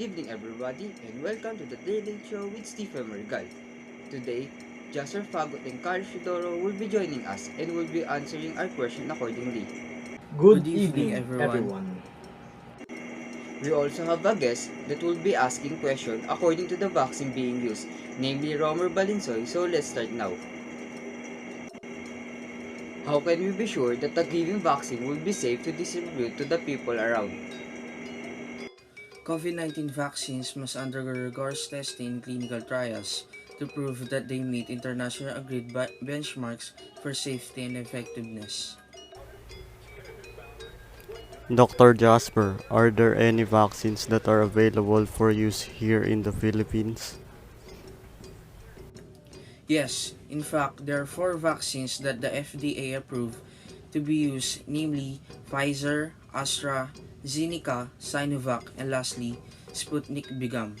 evening, everybody, and welcome to the Daily Show with Stephen Mergal. Today, Jasper Fagot and Carl Fedoro will be joining us and will be answering our question accordingly. Good Good evening, evening, everyone. everyone. We also have a guest that will be asking questions according to the vaccine being used, namely Romer Balinsoy, so let's start now. How can we be sure that the given vaccine will be safe to distribute to the people around? COVID-19 vaccines must undergo rigorous testing in clinical trials to prove that they meet international agreed benchmarks for safety and effectiveness. Dr. Jasper, are there any vaccines that are available for use here in the Philippines? Yes, in fact, there are 4 vaccines that the FDA approved to be used, namely Pfizer, AstraZeneca, Sinovac, and lastly, Sputnik Bigam.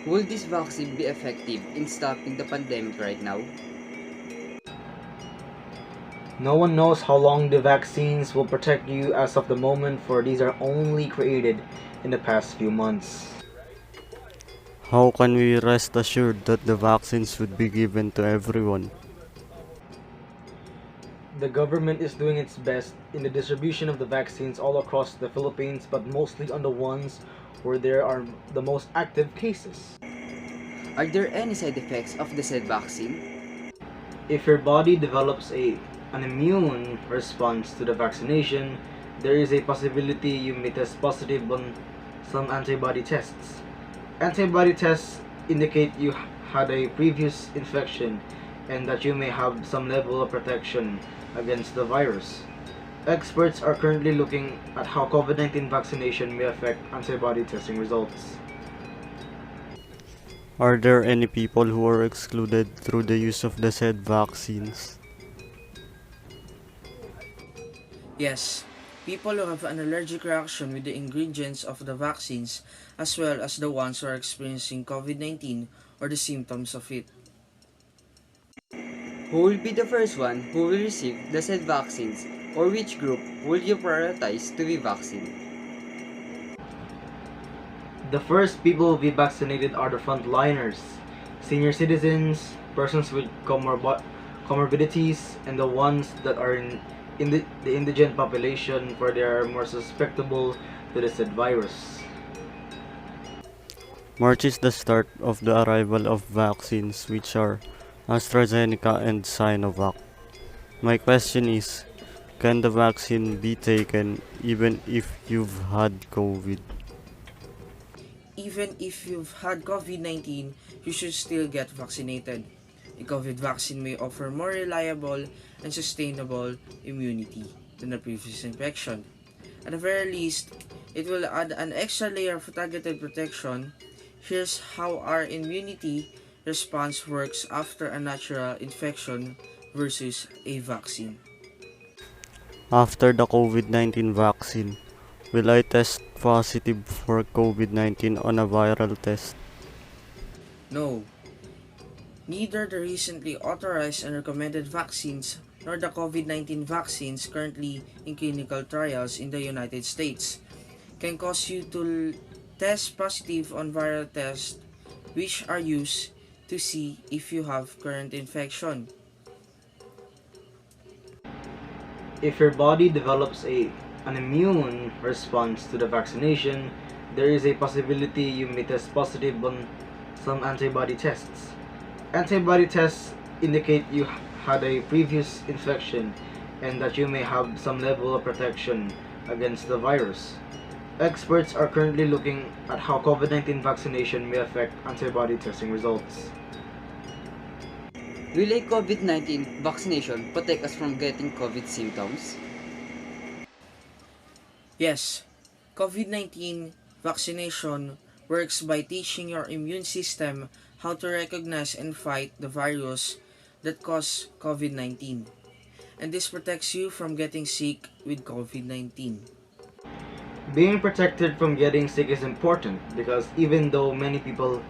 Will this vaccine be effective in stopping the pandemic right now? No one knows how long the vaccines will protect you as of the moment, for these are only created in the past few months. How can we rest assured that the vaccines would be given to everyone? The government is doing its best in the distribution of the vaccines all across the Philippines, but mostly on the ones where there are the most active cases. Are there any side effects of the said vaccine? If your body develops an immune response to the vaccination, there is a possibility you may test positive on some antibody tests. Antibody tests indicate you had a previous infection and that you may have some level of protection against the virus. Experts are currently looking at how COVID-19 vaccination may affect antibody testing results. Are there any people who are excluded through the use of the said vaccines? Yes, people who have an allergic reaction with the ingredients of the vaccines, as well as the ones who are experiencing COVID-19 or the symptoms of it. Who will be the first one who will receive the said vaccines, or which group will you prioritize to be vaccinated? The first people to be vaccinated are the frontliners, senior citizens, persons with comorbidities, and the ones that are in the indigent population, for they are more susceptible to the said virus. March is the start of the arrival of vaccines, which are AstraZeneca and Sinovac. My question is, can the vaccine be taken even if you've had COVID? Even if you've had COVID-19, you should still get vaccinated. A COVID vaccine may offer more reliable and sustainable immunity than a previous infection. At the very least, it will add an extra layer of targeted protection. Here's how our immunity response works after a natural infection versus a vaccine. After the COVID-19 vaccine, will I test positive for COVID-19 on a viral test? No, neither the recently authorized and recommended vaccines nor the COVID-19 vaccines currently in clinical trials in the United States can cause you to test positive on viral tests, which are used to see if you have current infection. If your body develops an immune response to the vaccination, there is a possibility you may test positive on some antibody tests. Antibody tests indicate you had a previous infection and that you may have some level of protection against the virus. Experts are currently looking at how COVID-19 vaccination may affect antibody testing results. Will a COVID-19 vaccination protect us from getting COVID symptoms? Yes, COVID-19 vaccination works by teaching your immune system how to recognize and fight the virus that cause COVID-19. And this protects you from getting sick with COVID-19. Being protected from getting sick is important because even though many people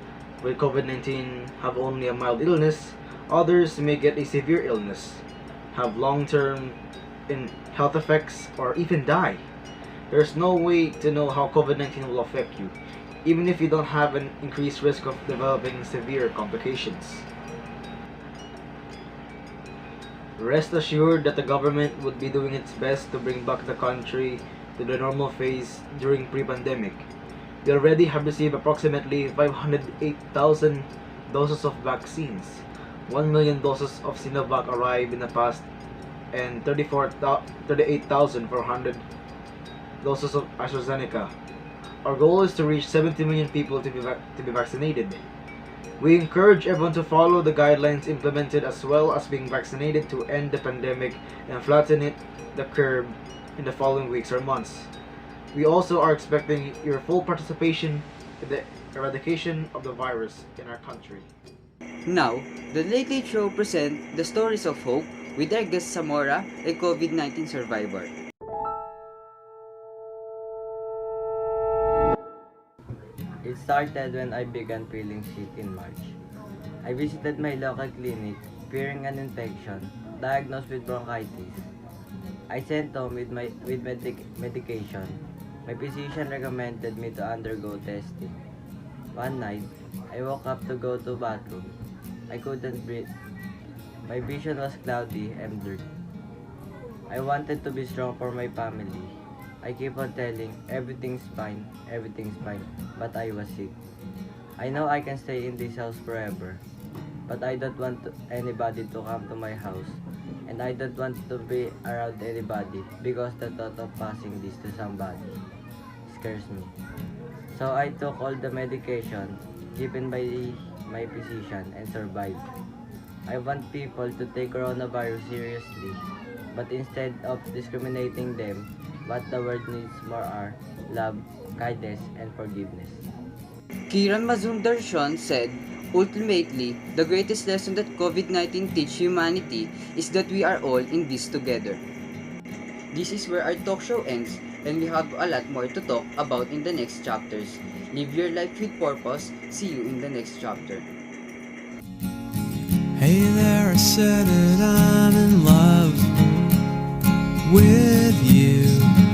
with COVID-19 have only a mild illness, others may get a severe illness, have long-term health effects, or even die. There's no way to know how COVID-19 will affect you. even if you don't have an increased risk of developing severe complications. Rest assured that the government would be doing its best to bring back the country to the normal phase during pre-pandemic. We already have received approximately 508,000 doses of vaccines. 1 million doses of Sinovac arrived in the past, and 38,400 doses of AstraZeneca. Our goal is to reach 70 million people to be vaccinated. We encourage everyone to follow the guidelines implemented as well as being vaccinated to end the pandemic and flatten the curve in the following weeks or months. We also are expecting your full participation in the eradication of the virus in our country. Now, the Late Late Show present the stories of hope with our guest Samora, a COVID-19 survivor. It started when I began feeling sick in March. I visited my local clinic, fearing an infection, diagnosed with bronchitis. I sent home with medication. My physician recommended me to undergo testing. One night, I woke up to go to bathroom. I couldn't breathe. My vision was cloudy and blurred. I wanted to be strong for my family. I keep on telling, everything's fine, but I was sick. I know I can stay in this house forever, but I don't want anybody to come to my house, and I don't want to be around anybody because the thought of passing this to somebody scares me. So I took all the medication given by my physician and survived. I want people to take coronavirus seriously, but instead of discriminating them, what the world needs more are love, kindness, and forgiveness. Kiran Mazumdarshan said, ultimately, the greatest lesson that COVID-19 teach humanity is that we are all in this together. This is where our talk show ends, and we have a lot more to talk about in the next chapters. Live your life with purpose. See you in the next chapter. Hey there, I said it, I'm in love with